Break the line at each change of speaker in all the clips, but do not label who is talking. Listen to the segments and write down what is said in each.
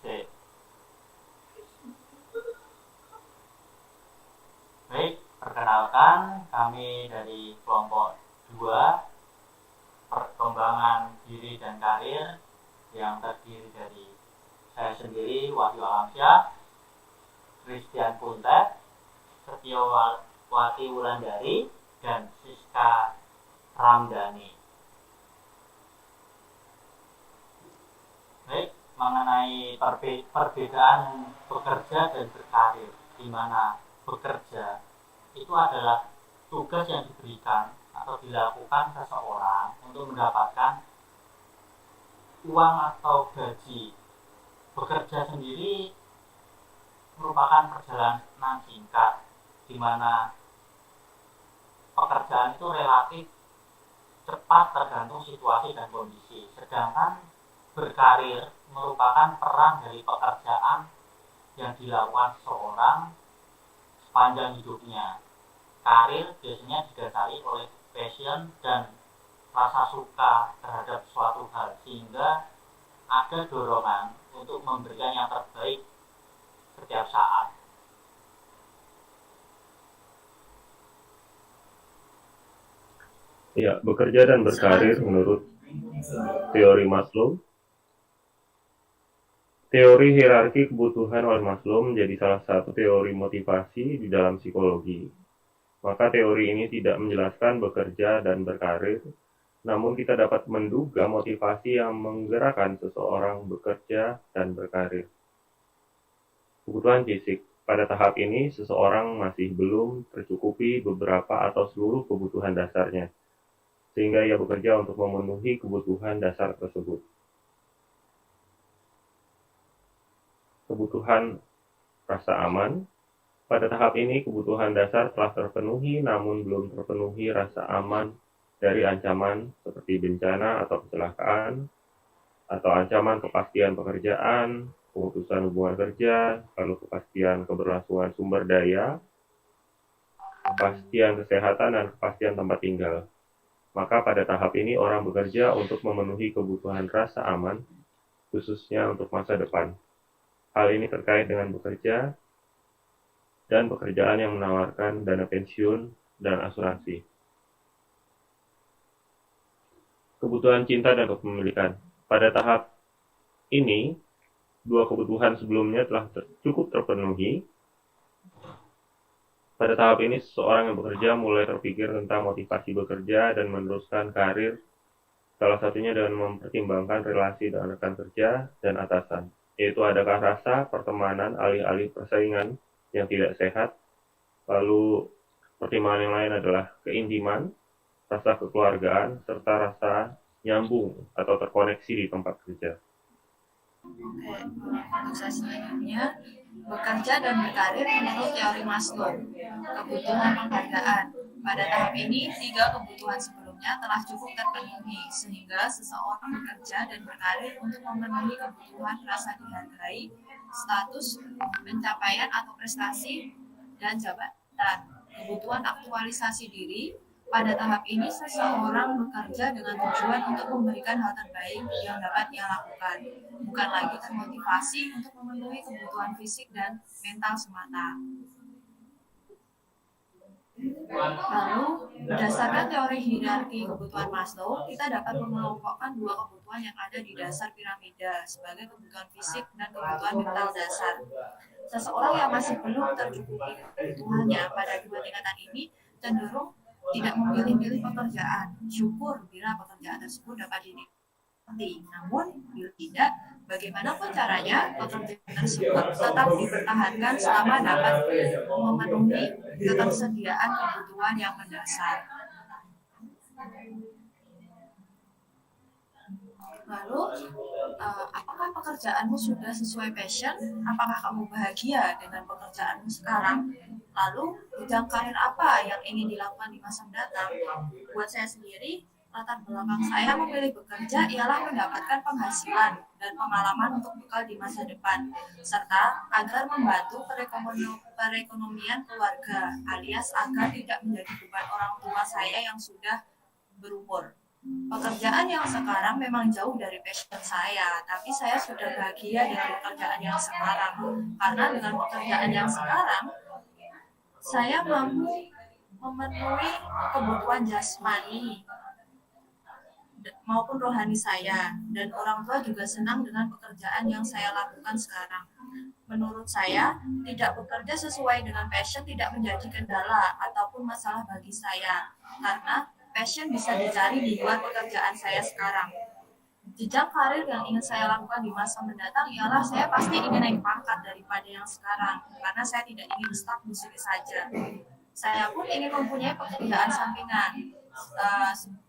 Oke. Baik, perkenalkan kami dari kelompok 2 perkembangan diri dan karir yang terdiri dari saya sendiri Wahyu Alamsyah, Christian Puntet, Setiawati Wulandari, dan Siska Ramdhani. Baik, mengenai perbedaan bekerja dan berkarir, di mana bekerja itu adalah tugas yang diberikan atau dilakukan seseorang untuk mendapatkan uang atau gaji. Bekerja sendiri merupakan perjalanan singkat, di mana pekerjaan itu relatif cepat tergantung situasi dan kondisi. Sedangkan berkarir merupakan peran dari pekerjaan yang dilakukan seseorang sepanjang hidupnya. Karir biasanya didasari oleh passion dan rasa suka terhadap suatu hal, sehingga ada dorongan untuk memberikan yang terbaik setiap saat.
Ya, bekerja dan berkarir menurut teori Maslow. Teori hierarki kebutuhan oleh Maslow menjadi salah satu teori motivasi di dalam psikologi. Maka teori ini tidak menjelaskan bekerja dan berkarir, namun kita dapat menduga motivasi yang menggerakkan seseorang bekerja dan berkarir. Kebutuhan fisik. Pada tahap ini, seseorang masih belum tercukupi beberapa atau seluruh kebutuhan dasarnya, sehingga ia bekerja untuk memenuhi kebutuhan dasar tersebut. Kebutuhan rasa aman. Pada tahap ini, kebutuhan dasar telah terpenuhi, namun belum terpenuhi rasa aman dari ancaman seperti bencana atau kecelakaan, atau ancaman kepastian pekerjaan, pemutusan hubungan kerja, lalu kepastian keberlangsungan sumber daya, kepastian kesehatan, dan kepastian tempat tinggal. Maka pada tahap ini orang bekerja untuk memenuhi kebutuhan rasa aman, khususnya untuk masa depan. Hal ini terkait dengan bekerja dan pekerjaan yang menawarkan dana pensiun dan asuransi. Kebutuhan cinta dan kepemilikan. Pada tahap ini, dua kebutuhan sebelumnya telah cukup terpenuhi. Pada tahap ini, seseorang yang bekerja mulai terpikir tentang motivasi bekerja dan meneruskan karir, salah satunya dengan mempertimbangkan relasi dengan rekan kerja dan atasan, yaitu adakah rasa pertemanan alih-alih persaingan yang tidak sehat. Lalu pertimbangan yang lain adalah keintiman, rasa kekeluargaan, serta rasa nyambung atau terkoneksi di tempat kerja.
Oke, untuk saya selanjutnya, bekerja dan berkarir menurut teori Maslow. Kebutuhan penghargaan. Pada tahap ini, 3 kebutuhan sebelumnya telah cukup terpenuhi, sehingga seseorang bekerja dan berkarir untuk memenuhi kebutuhan rasa dihargai, status, pencapaian atau prestasi, dan jabatan. Kebutuhan aktualisasi diri. Pada tahap ini, seseorang bekerja dengan tujuan untuk memberikan hal terbaik yang dapat ia lakukan, bukan lagi termotivasi untuk memenuhi kebutuhan fisik dan mental semata. Lalu, berdasarkan teori hierarki kebutuhan Maslow, kita dapat mengelompokkan 2 kebutuhan yang ada di dasar piramida sebagai kebutuhan fisik dan kebutuhan mental dasar. Seseorang yang masih belum tercukupi kebutuhannya pada 2 tingkatan ini cenderung tidak memilih-milih pekerjaan. Syukur bila pekerjaan tersebut dapat dinikmati. Namun, bila tidak, bagaimanapun caranya, pekerjaan tersebut tetap dipertahankan selama dapat memenuhi ketersediaan kebutuhan yang mendasar. Lalu, apakah pekerjaanmu sudah sesuai passion? Apakah kamu bahagia dengan pekerjaanmu sekarang? Lalu, bidang karir apa yang ingin dilakukan di masa mendatang? Buat saya sendiri, latar belakang saya memilih bekerja ialah mendapatkan penghasilan dan pengalaman untuk bekal di masa depan, serta agar membantu perekonomian keluarga, alias agar tidak menjadi beban orang tua saya yang sudah berumur. Pekerjaan yang sekarang memang jauh dari passion saya, tapi saya sudah bahagia dengan pekerjaan yang sekarang. Karena dengan pekerjaan yang sekarang, saya mampu memenuhi kebutuhan jasmani maupun rohani saya, dan orang tua juga senang dengan pekerjaan yang saya lakukan sekarang. Menurut saya, tidak bekerja sesuai dengan passion tidak menjadi kendala ataupun masalah bagi saya, karena passion bisa dicari di luar pekerjaan saya sekarang. Jenjang karir yang ingin saya lakukan di masa mendatang ialah saya pasti ingin naik pangkat daripada yang sekarang, karena saya tidak ingin stuck di sini saja. Saya pun ingin mempunyai pekerjaan sampingan,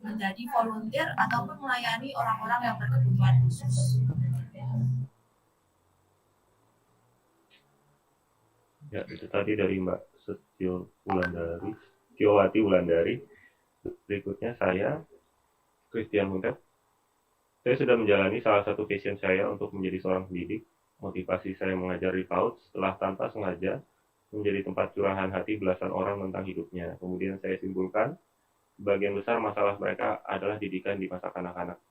menjadi volunteer ataupun melayani orang-orang yang berkebutuhan khusus.
Ya, itu tadi dari Mbak Setiowati Wulandari. Berikutnya saya, Christian Muntet. Saya sudah menjalani salah satu passion saya untuk menjadi seorang pendidik. Motivasi saya mengajar di PAUD setelah tanpa sengaja menjadi tempat curahan hati belasan orang tentang hidupnya. Kemudian saya simpulkan, sebagian besar masalah mereka adalah didikan di masa kanak-kanak.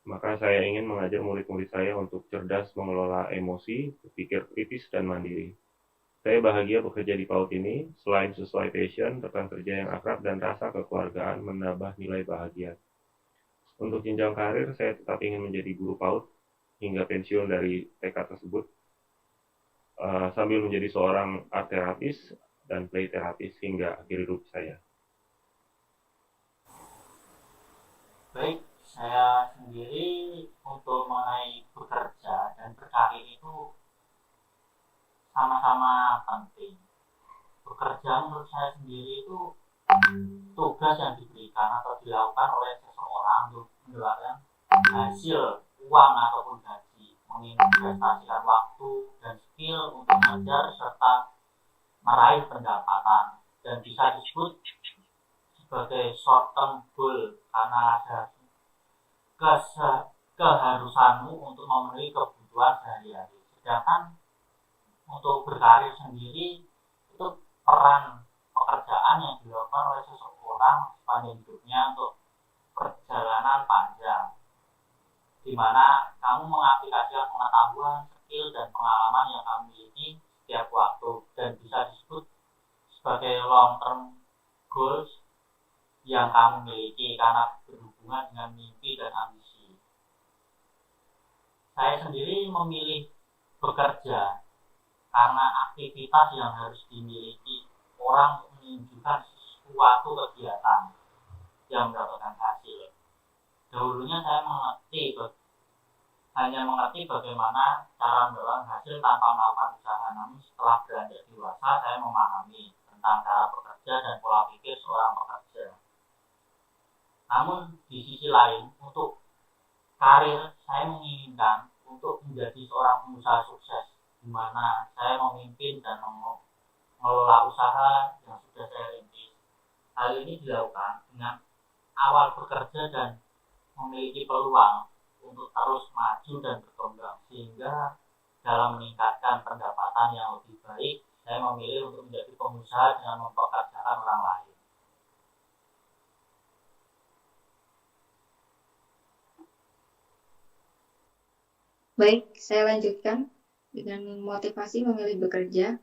Maka saya ingin mengajar murid-murid saya untuk cerdas mengelola emosi, berpikir kritis, dan mandiri. Saya bahagia bekerja di PAUD ini, selain sesuai passion, rekan kerja yang akrab, dan rasa kekeluargaan menambah nilai bahagia. Untuk jenjang karir, saya tetap ingin menjadi guru PAUD hingga pensiun dari TK tersebut, sambil menjadi seorang art terapis dan play terapis hingga akhir hidup saya.
Baik, saya sendiri untuk mengenai bekerja dan berkarir itu sama-sama penting. Bekerja menurut saya sendiri itu tugas yang diberikan atau dilakukan oleh seseorang untuk mendapatkan hasil uang ataupun gaji, menginvestasikan waktu dan skill untuk mengajar serta meraih pendapatan, dan bisa disebut sebagai short term goal karena ada keharusanmu untuk memenuhi kebutuhan sehari-hari. Sedangkan untuk berkarir sendiri itu peran pekerjaan yang dilakukan oleh seseorang sepanjang hidupnya untuk perjalanan panjang, di mana kamu mengaplikasikan pengetahuan, skill, dan pengalaman yang kamu miliki setiap waktu, dan bisa disebut sebagai long term goals yang kamu miliki karena berhubungan dengan mimpi dan ambisi. Saya sendiri memilih bekerja karena aktivitas yang harus dimiliki orang untuk menunjukkan suatu kegiatan yang mendapatkan hasil. Dahulunya saya hanya mengerti bagaimana cara mendapatkan hasil tanpa melakukan usaha, namun setelah beranjak dewasa saya memahami tentang cara bekerja dan pola pikir seorang pekerja. Namun di sisi lain, untuk karir saya menginginkan untuk menjadi seorang pengusaha sukses, di mana saya memimpin dan mengelola usaha yang sudah saya rintis. Hal ini dilakukan dengan awal bekerja dan memiliki peluang untuk terus maju dan berkembang, sehingga dalam meningkatkan pendapatan yang lebih baik, saya memilih untuk menjadi pengusaha dengan mempekerjakan orang lain.
Baik, saya lanjutkan dengan motivasi memilih bekerja.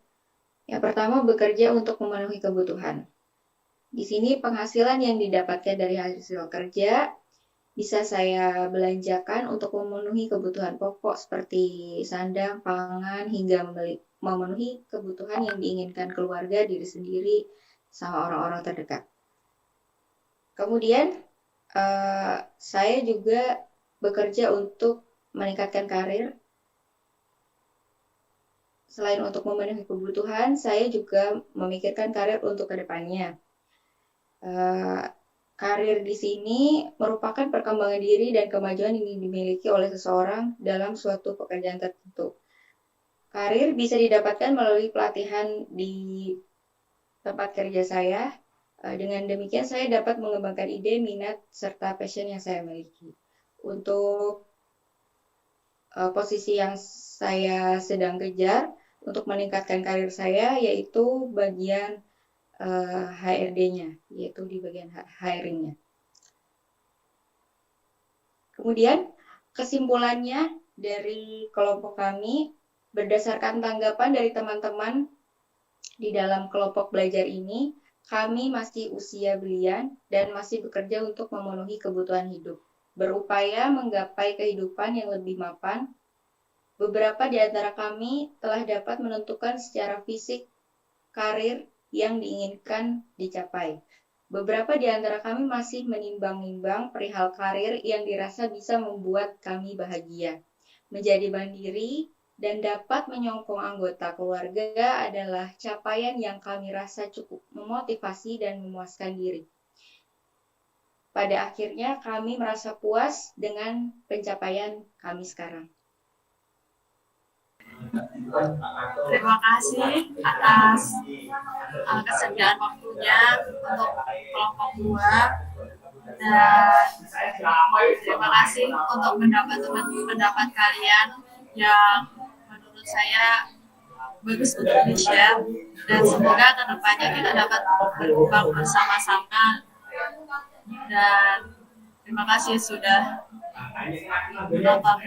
Yang pertama, bekerja untuk memenuhi kebutuhan. Di sini penghasilan yang didapatkan dari hasil kerja bisa saya belanjakan untuk memenuhi kebutuhan pokok seperti sandang, pangan, hingga memenuhi kebutuhan yang diinginkan keluarga, diri sendiri, sama orang-orang terdekat. Kemudian, saya juga bekerja untuk meningkatkan karir. Selain untuk memenuhi kebutuhan, saya juga memikirkan karir untuk kedepannya. Karir di sini merupakan perkembangan diri dan kemajuan yang dimiliki oleh seseorang dalam suatu pekerjaan tertentu. Karir bisa didapatkan melalui pelatihan di tempat kerja saya. Dengan demikian, saya dapat mengembangkan ide, minat, serta passion yang saya miliki. Untuk posisi yang saya sedang kejar untuk meningkatkan karir saya, yaitu bagian HRD-nya, yaitu di bagian hiring-nya. Kemudian kesimpulannya dari kelompok kami, berdasarkan tanggapan dari teman-teman di dalam kelompok belajar ini, kami masih usia belia dan masih bekerja untuk memenuhi kebutuhan hidup, berupaya menggapai kehidupan yang lebih mapan. Beberapa di antara kami telah dapat menentukan secara fisik karir yang diinginkan dicapai. Beberapa di antara kami masih menimbang-nimbang perihal karir yang dirasa bisa membuat kami bahagia. Menjadi mandiri dan dapat menyokong anggota keluarga adalah capaian yang kami rasa cukup memotivasi dan memuaskan diri. Pada akhirnya kami merasa puas dengan pencapaian kami sekarang.
Terima kasih atas kesediaan waktunya untuk kelompok 2, dan terima kasih untuk pendapat kalian yang menurut saya bagus untuk di-share, dan semoga kedepannya kita dapat berkembang bersama-sama, dan terima kasih sudah menonton.